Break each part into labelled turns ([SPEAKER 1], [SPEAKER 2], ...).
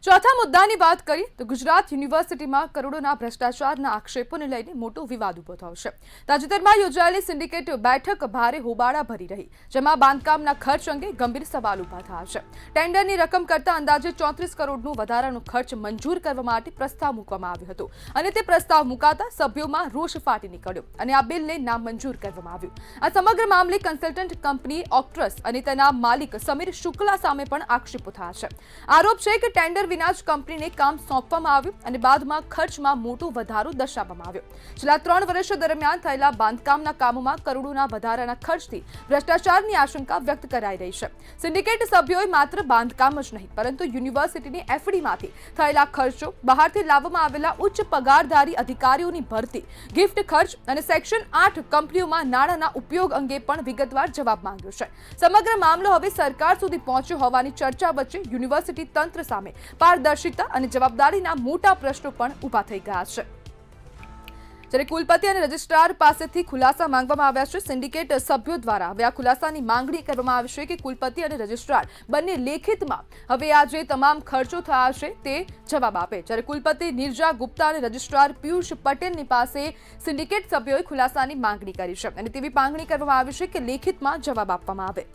[SPEAKER 1] ચોથા મુદ્દાની વાત કરીએ તો ગુજરાત યુનિવર્સિટીમાં કરોડોના ભ્રષ્ટાચારના આક્ષેપોને લઈને મોટો વિવાદ ઉભો થયો છે। તાજેતરમાં યોજાયેલી સિન્ડિકેટ બેઠક ભારે હોબાળા ભરી રહી, જેમાં બાંધકામના ખર્ચ અંગે ગંભીર સવાલ ઉભા થયા છે। ટેન્ડરની રકમ કરતા અંદાજે 34 કરોડનું વધારાનો ખર્ચ મંજૂર કરવા માટે પ્રસ્તાવ મૂકવામાં આવ્યો હતો અને તે પ્રસ્તાવ મુકાતા સભ્યોમાં રોષ ફાટી નીકળ્યો અને આ બિલને નામંજૂર કરવામાં આવ્યું। આ સમગ્ર મામલે કન્સલ્ટન્ટ કંપની ઓક્ટ્રસ અને તેના માલિક સમીર શુક્લા સામે પણ આક્ષેપો થયા છે। આરોપ છે કે ટેન્ડર વિના જ કંપનીને કામ સોંપવામાં આવ્યું અને બાદમાં ખર્ચમાં મોટો વધારો દર્શાવવામાં આવ્યો। છેલ્લા 3 વર્ષ દરમિયાન થયેલા બાંધકામના કામોમાં કરોડોના વધારાના ખર્ચથી ભ્રષ્ટાચારની આશંકા વ્યક્ત કરાઈ રહી છે। સિન્ડિકેટ સભ્યોએ માત્ર બાંધકામ જ નહીં પરંતુ યુનિવર્સિટીની એફડીમાંથી થયેલા ખર્ચો, બહારથી લાવવામાં આવેલા ઉચ્ચ પગારધારી અધિકારીઓની ભરતી, ગિફ્ટ ખર્ચ અને સેક્શન 8 કંપનીઓમાં નાણાંના ઉપયોગ અંગે પણ વિગતવાર જવાબ માંગ્યો છે। સમગ્ર મામલો હવે સરકાર સુધી પહોંચ્યો હોવાની ચર્ચા વચ્ચે યુનિવર્સિટી તંત્ર સામે પારદર્શિતા અને જવાબદારીના મોટા પ્રશ્નો પણ ઊભા થઈ ગયા છે। જ્યારે કુલપતિ અને રજિસ્ટ્રાર પાસેથી ખુલાસા માંગવામાં આવ્યા છે। સિન્ડિકેટ સભ્યો દ્વારા હવે આ ખુલાસાની માંગણી કરવામાં આવી છે કે કુલપતિ અને રજિસ્ટ્રાર બંને લેખિતમાં હવે આ જે તમામ ખર્ચો થયા છે તે જવાબ આપે। જ્યારે કુલપતિ નિર્જા ગુપ્તા અને રજિસ્ટ્રાર પિયુષ પટેલની પાસે સિન્ડિકેટ સભ્યોએ ખુલાસાની માંગણી કરી છે અને તેવી માંગણી કરવામાં આવી છે કે લેખિતમાં જવાબ આપવામાં આવે।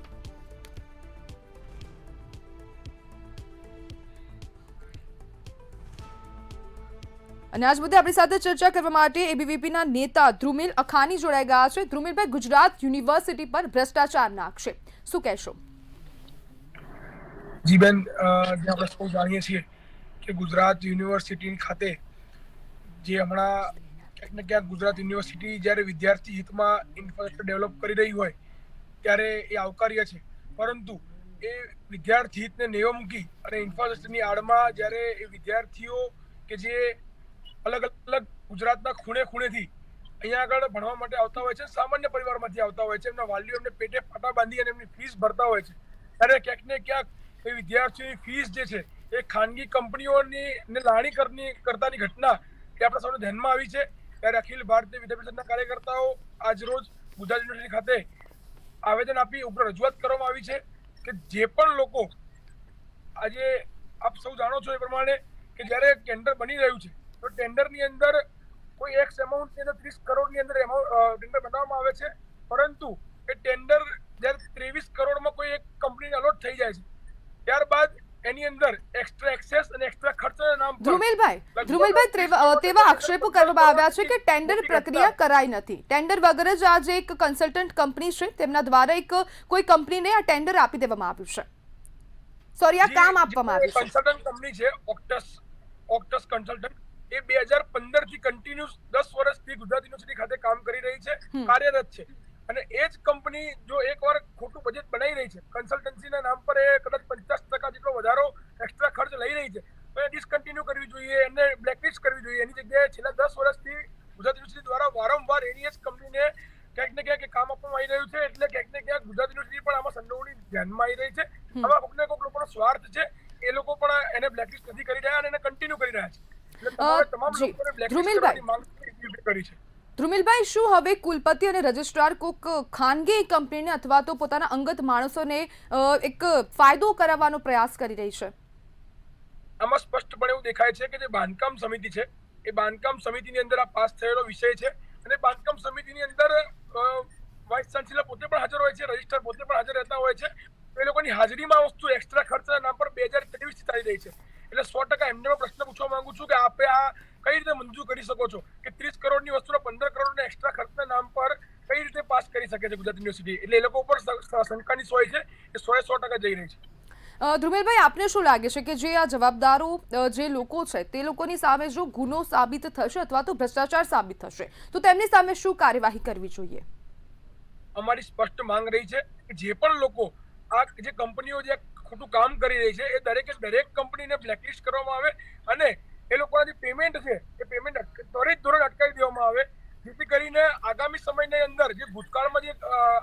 [SPEAKER 1] અને આજ મુદ્દે આપણી સાથે ચર્ચા કરવા માટે એબીવીપીના નેતા ધ્રુમિલ અખાની જોડાઈ ગયા છે। ધ્રુમિલભાઈ, ગુજરાત યુનિવર્સિટી પર ભ્રષ્ટાચારના આક્ષેપ, શું કહેશો?
[SPEAKER 2] જી બેન, આપણે સૌ જાણીએ છીએ કે ગુજરાત યુનિવર્સિટી ખાતે જે હમણાં ક્યાંક ને ક્યાંક ગુજરાત યુનિવર્સિટી જ્યારે વિદ્યાર્થી હિતમાં ઇન્ફ્રાસ્ટ્રક્ચર ડેવલપ કરી રહી હોય ત્યારે એ આવકાર્ય છે, પરંતુ એ વિદ્યાર્થી હિતને નેવો મૂકી અને ઇન્ફ્રાસ્ટ્રક્ચરની આડમાં જ્યારે એ વિદ્યાર્થીઓ કે જે અલગ અલગ ગુજરાતના ખૂણે ખૂણેથી અહીંયા આગળ ભણવા માટે આવતા હોય છે, સામાન્ય પરિવારમાંથી આવતા હોય છે, એમના વાલીઓ એમને પેટે પાટા બાંધી અને એમની ફીસ ભરતા હોય છે, ત્યારે ક્યાંક ને ક્યાંક એ વિદ્યાર્થીઓની ફીસ જે છે એ ખાનગી કંપનીઓની ને લાણી કરતાની ઘટના એ આપણા સૌને ધ્યાનમાં આવી છે। ત્યારે અખિલ ભારતીય વિદ્યાપીઠ સંઘના કાર્યકર્તાઓ આજરોજ ગુજરાત યુનિવર્સિટી ખાતે આવેદન આપી ઉપર રજૂઆત કરવામાં આવી છે કે જે પણ લોકો આજે આપ સૌ જાણો છો એ પ્રમાણે કે જ્યારે ટેન્ડર બની રહ્યું છે તો ટેન્ડરની અંદર કોઈ એક્સ એમાઉન્ટની અંદર 30 કરોડની અંદર ટેન્ડર બનાવવામાં આવે છે, પરંતુ એ ટેન્ડર જ્યારે 23 કરોડમાં કોઈ એક કંપનીને અલોટ થઈ જાય છે, ત્યારબાદ એની અંદર એક્સ્ટ્રા એક્સેસ અને એક્સ્ટ્રા ખર્ચના નામ પર
[SPEAKER 1] ધ્રુમિલભાઈ તેવા આક્ષેપો કરવામાં આવ્યા છે કે ટેન્ડર પ્રક્રિયા કરાઈ નથી। ટેન્ડર વગર જ આ જે એક કન્સલ્ટન્ટ કંપની છે તેમના દ્વારા કોઈ કંપનીને આ ટેન્ડર આપી દેવામાં આવ્યું છે, સોરી આ કામ આપવામાં આવ્યું છે।
[SPEAKER 2] કન્સલ્ટન્ટ કંપની છે ઓક્ટસ કન્સલ્ટન્ટ, એ 2015 થી કન્ટિન્યુઅસ 10 વર્ષથી ગુજરાત યુનિવર્સિટી ખાતે કામ કરી રહી છે, કાર્યરત છે, અને એ જ કંપની જો એકવાર ખોટું બજેટ બનાવી રહી છે, કન્સલ્ટન્સીના નામ પર એ કદાચ 50% જેટલો વધારો એક્સ્ટ્રા ખર્ચ લઈ રહી છે, તો એ ડિસકન્ટિન્યુ કરવી જોઈએ, એને બ્લેકલિસ્ટ કરવી જોઈએ। એની જગ્યાએ છેલ્લા 10 વર્ષથી ગુજરાત યુનિવર્સિટી દ્વારા વારંવાર એની જ કંપનીને ક્યાંક ને ક્યાંક કામ આપવામાં આવી રહ્યું છે, એટલે ક્યાંક ને ક્યાંક ગુજરાત યુનિવર્સિટી પણ આમાં સંડોવણી ધ્યાનમાં આવી રહી છે। આમાં કોઈક ને કોઈક લોકોનો સ્વાર્થ છે, એ લોકો પણ એને બ્લેકલિસ્ટ નથી કરી રહ્યા અને એને કન્ટિન્યુ કરી રહ્યા છે।
[SPEAKER 1] ધ્રુમિલભાઈ, શું હવે કુલપતિ અને રજિસ્ટ્રાર કોઈક ખાનગી કંપનીને અથવા તો પોતાના અંગત માણસોને એક ફાયદો કરાવવાનો પ્રયાસ કરી રહી છે?
[SPEAKER 2] આમાં સ્પષ્ટપણે એવું દેખાય છે કે જે બાંધકામ સમિતિ છે એ બાંધકામ સમિતિની અંદર આ પાસ થયેલો વિષય છે અને બાંધકામ સમિતિની અંદર વાઇસ ચાન્સેલર પોતે પણ હાજર હોય છે, રજિસ્ટ્રાર પોતે પણ હાજર રહેતા હોય છે। એ લોકોની હાજરીમાં વસ્તુ એક્સ્ટ્રા ખર્ચના નામ પર 2023 થી ચાલી રહી છે, એટલે 100% એમને પ્રશ્ન પૂછવા માંગુ છું કે આપે આ કઈ રીતે મંજૂર કરી શકો છો કે 30 કરોડની વસ્તુનો 15 કરોડના એક્સ્ટ્રા ખર્ચના નામ પર કઈ રીતે પાસ કરી શકે છે ગુજરાત યુનિવર્સિટી? એટલે એ લોકો ઉપર શંકાની સોય છે, એ 100% જઈ રહી છે।
[SPEAKER 1] ધ્રુમિલભાઈ, આપને શું લાગે છે કે જે આ જવાબદારો જે લોકો છે તે લોકોની સામે જો ગુનો સાબિત થશે અથવા તો ભ્રષ્ટાચાર સાબિત થશે તો તેમની સામે શું કાર્યવાહી કરવી જોઈએ?
[SPEAKER 2] અમારી સ્પષ્ટ માંગ રહી છે કે જે પણ લોકો આ જે કંપનીઓ જે ખોટું કામ કરી રહી છે એ દરેક કંપનીને બ્લેકલિસ્ટ કરવામાં આવે અને એ લોકોના જે પેમેન્ટ છે એ પેમેન્ટ ત્વરિત ધોરણે અટકાવી દેવામાં આવે, જેથી કરીને આગામી સમયની અંદર જે ભૂતકાળમાં જે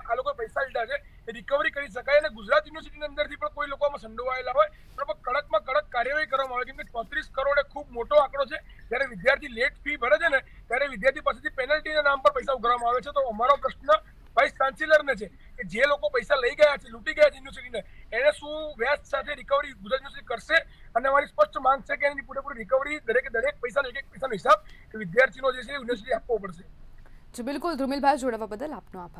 [SPEAKER 2] આ લોકો પૈસા લીધા છે એ રિકવરી કરી શકાય અને ગુજરાત યુનિવર્સિટીની અંદરથી પણ કોઈ લોકો આમાં સંડોવાયેલા હોય તો કડકમાં કડક કાર્યવાહી કરવામાં આવે, કેમ કે 34 કરોડ એ ખૂબ મોટો આંકડો છે। જ્યારે વિદ્યાર્થી લેટ ફી ભરે છે ને ત્યારે વિદ્યાર્થી પાસેથી પેનલ્ટીના નામ પર પૈસા ઉઘરાવવામાં આવે છે। તો અમારો પ્રશ્ન વાઇસ ચાન્સેલરને છે કે જે લોકો પૈસા લઈ ગયા છે, લૂંટી ગયા છે યુનિવર્સિટીને, એને શું વ્યાજ સાથે રિકવરી ગુજરાત યુનિવર્સિટી કરશે અને અમારી સ્પષ્ટ માંગ છે કે એની પૂરેપૂરી રિકવરી દરેક પૈસાનો એક પૈસાનો હિસાબ વિદ્યાર્થીનો જે છે યુનિવર્સિટી આપવો પડશે.
[SPEAKER 1] જી બિલકુલ ધ્રુમિલભાઈ, જોડાવા બદલ આપનો આભાર.